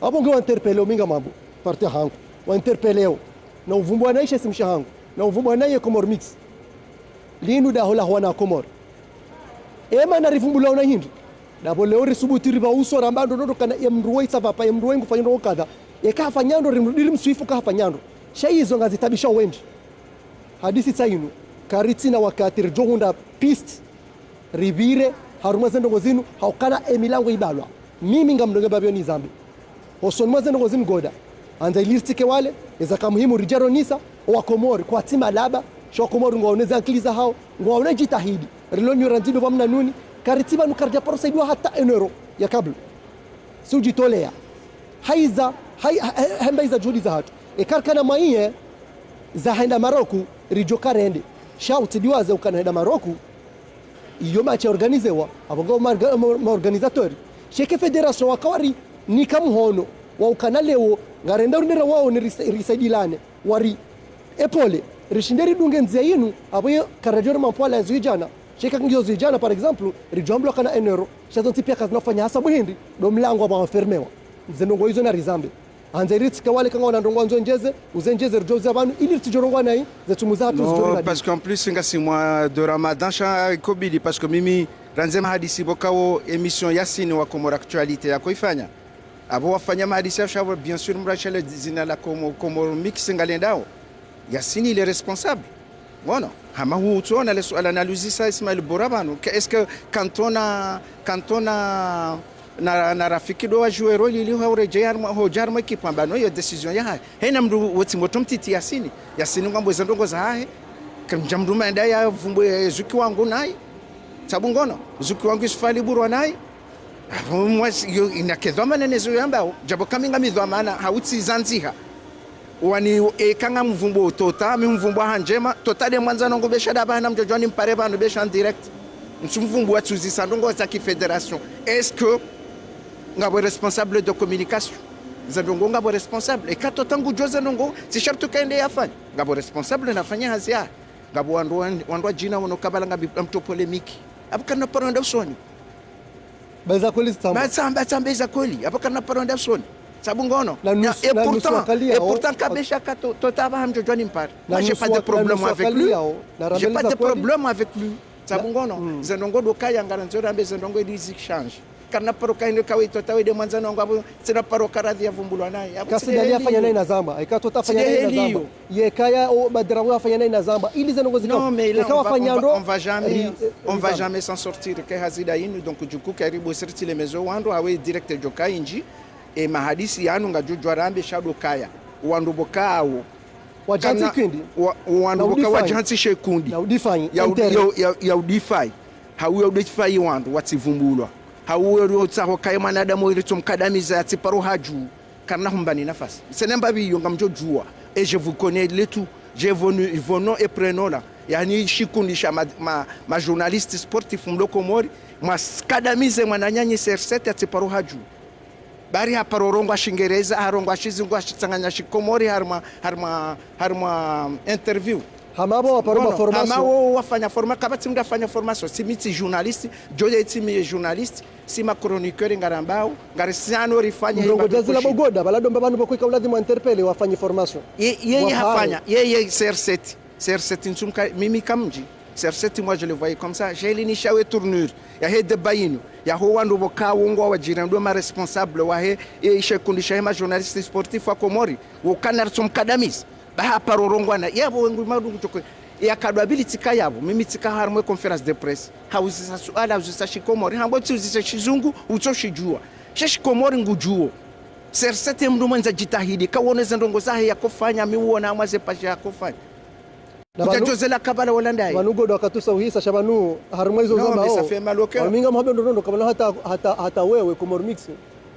abo nge interpele minga mambo parte hangu wa interpeleo na uvumbo anaisha simsha hangu na uvumbo anaye Comor Mix linu da hola hwana Comor ema na rivumbula una hindu dabo leo risubuti riba uso rambando ndo kana emruwe isava pa emruwe ngufanyiro kada ekafanyando rimudiri mswifu kafanyando shaizo ngazitabisha wendi hadisi tsainu karitina wakati rjohunda pist ribire haruma zendongo zinu haukana emilango ibalwa mimi ngamdonge babyo ni zambi osonwa zendongo zinu goda anda ilistike wale eza kamuhimu rijaro nisa wa Komori kwa tima laba sho Komori ngwaoneza nkiliza hao ngwaone jitahidi rilonyo ranzido vamna nuni karitiba nukarja porosaidiwa hata enero ya kabla sujitolea haiza hembaiza juhudi za hatu ekarkana maiye za henda Maroku rijoka rende shauti diwaze ukana henda Maroku iyo machi organizewa abongo maorganizatori sheke federation wakawari ni kamuhono wa ukana leo ngarenda rundera wao ni risaidilane wari epole rishinderi dunge nzia yinu aboye karajoro mampwala zuijana sheka ngio zuijana par exemple rijomblo kana enero shazonti pia kazi nafanya hasa buhindi do mlango wa mafermewa mzenongo hizo na rizambe anzairitska wale kanga wanandongwa nzonjeze uzenjeze rjoza banu ili tijorongwa nai zetumuza hatu non parce qu'en plus nga si mois de Ramadan cha kobili parce que mimi ranzema hadisi bokao émission Yasini wa Komoro actualité ya koifanya abo wafanya mahadisi ya shabo bien sûr mrachele zina la Komoro mix ngalendao Yasini il est responsable voilà hama hu tuona le swala analyse ça Ismail Borabano est-ce que quand on a na rafiki do wajue roli ili haurejea hojarma kipambano hiyo decision ya hai hena mdu woti motomtiti Yasini ngambo zandongo za hai kamjamduma ndaya ya vumbe zuki wangu nai sabu ngono zuki wangu isfali burwa nai moi inakedhoma nenezo yambao jabo kaminga midhomana hauti zanziha wani ekanga mvumbo tota mvumbo hanjema tota de mwanza nongo beshada bana mjojoni mpare bana beshan direct mvumbo watuzi sandongo za ki fédération est-ce que ngabo responsable de communication zandongo ngabo responsable et katota ngujoza nongo si shartu kaende yafanya ngabo responsable nafanya hazia ngabo wandwa jina wono kabala ngabi mto polemiki abukana paronda usoni beza kweli beza kweli abukana paronda usoni sabu ngono et pourtant kabesha kato totaba hamjojoni mpare moi j'ai pas de problème avec lui j'ai pas de problème avec lui sabu ngono zandongo dokaya ngaranzora mbe zandongo edizi change kana paroka ine kawe totawe de mwanzano ngabo sina paroka radhi ya vumbulwa naye kasi dali afanya naye na zamba ikatota afanya naye na zamba yekaya o badarawo afanya naye na zamba ili zanongo zikao non mais là on va jamais s'en sortir ke hazida inu donc du coup karibu sirti le mezo wando awe direct joka inji e mahadisi yanu ngajujwa rambe shado kaya wando bokao wajanti kwindi wando boka wajanti shekundi ya udifai ya udifai hawo udifai wando wativumbulwa hawo tsako kai manadamu ile tumkadamiza tsiparo haju kana humbani nafasi senemba biyo ngamjojua et je vous connais le tout j'ai venu vos noms et prénoms là yani shikundisha ma journaliste sportif mlokomori maskadamize mwananyanyi CR7 tsiparo haju bari haparorongo ashingereza harongo ashizungu ashitsanganya shikomori harma interview hamabo waparoma formation hamabo wafanya formation kabati mdafanya formation simiti journaliste joje timi journaliste sima chroniqueur ngarambao ngarisiano rifanya ndongo jazila bogoda baladomba banu bokwika uladi mu interpelle wafanya formation yeye hafanya yeye CR7 nsumka mimi kamji CR7 moi je le voyais comme ça j'ai l'initiawe tournure ya he de bayinu ya ho wando boka wongo wa jirando ma responsable wa he ishe kundisha ma journaliste sportif wa Komori wo kanar tumkadamis ba parorongwana yabo wengu madungu choko ya kadability kayabo mimi tika harmwe conference de presse hauza suala hauza shikomori hambo tuzisa shizungu utoshijua shikomori ngujuo CR7 mdumanza jitahidi kawoneza ndongo zahe yakofanya miuona amaze pasha yakofanya utajozela kabala wala ndai banugo dokatusa uhisa shabanu harmwe hizo zama hao waminga mhabe ndondo kama hata wewe Komoro Mix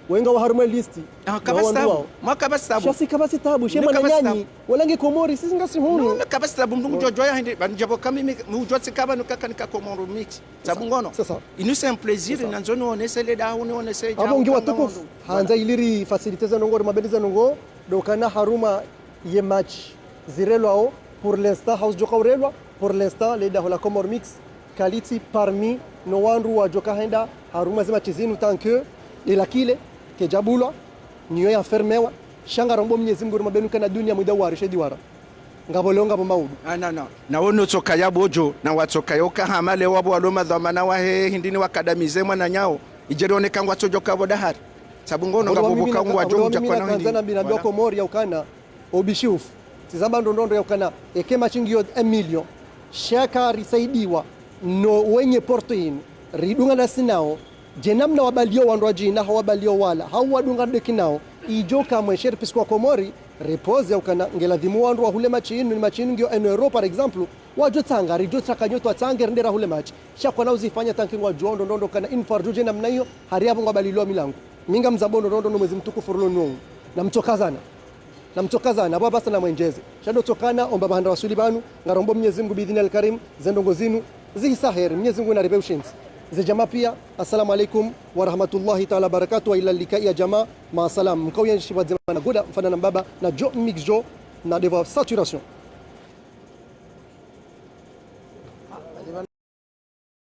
wenga wa harmwe listi kabastabu makabastabu shasi kabastabu shema na nyanyi walange Komori sisi ngasi hunu no kabastabu ndungu jojoya hindi banjabo kama mujotsi kaba nukanika Komoro Mix sabu ngono inu c'est un plaisir nanzoni onese le da huni onese jawo abo ngi watukufu hanza iliri facilités nongo mabediza nongo dokana haruma ye match zirelo pour l'instant house joka urelwa pour l'instant les da la Komoro Mix quality parmi no wandu wa joka henda haruma zima chizinu tanke ila kile ke jabulwa niyo ya fermewa shanga rombo Mwenyezi Mungu mabenu kana dunia mwidawari shediwara ngabolonga bo maudu no na wono toka yabojo na watoka yoka hamale wabo waloma dhamana wa he hindini wakadamize mwana nyao ijerone kangwa tojoka bodahari sabu ngono ngaboboka ngwa jonja kwa na hindi na binabi wa Komori ya ukana obishuf tizamba ndondo ya ukana ekema chingio 1 million shaka risaidiwa no wenye porto in ridunga na sinao jenamna wabalio wandwa jina hawabalio wala hawadunga dekinao ijoka mwesher piskwa Komori repose ukana ngeladhimu wandwa hule machinu ni machinu ngio en Europe par exemple wajotanga rijota kanyoto atanga ndera hule match shakwa na uzifanya tanki ngwa jondo ndondo kana infarjo jenamna hiyo hariapo ngabalilo milango minga mzabondo ndondo mwezi mtukufu rolonyo na mtokazana baba sana mwenjeze shado tokana omba bahanda wasuli banu ngarombo Mwenyezi Mungu bidhini alkarim zendongo zinu zisaheri Mwenyezi Mungu na rebe ushinzi زي pia assalamu alaikum wa rahmatullahi ta'ala barakatuh ila likai ya jamaa ma salam mkao yanshi wadzema na goda mfana na baba na jo mix jo na devo saturation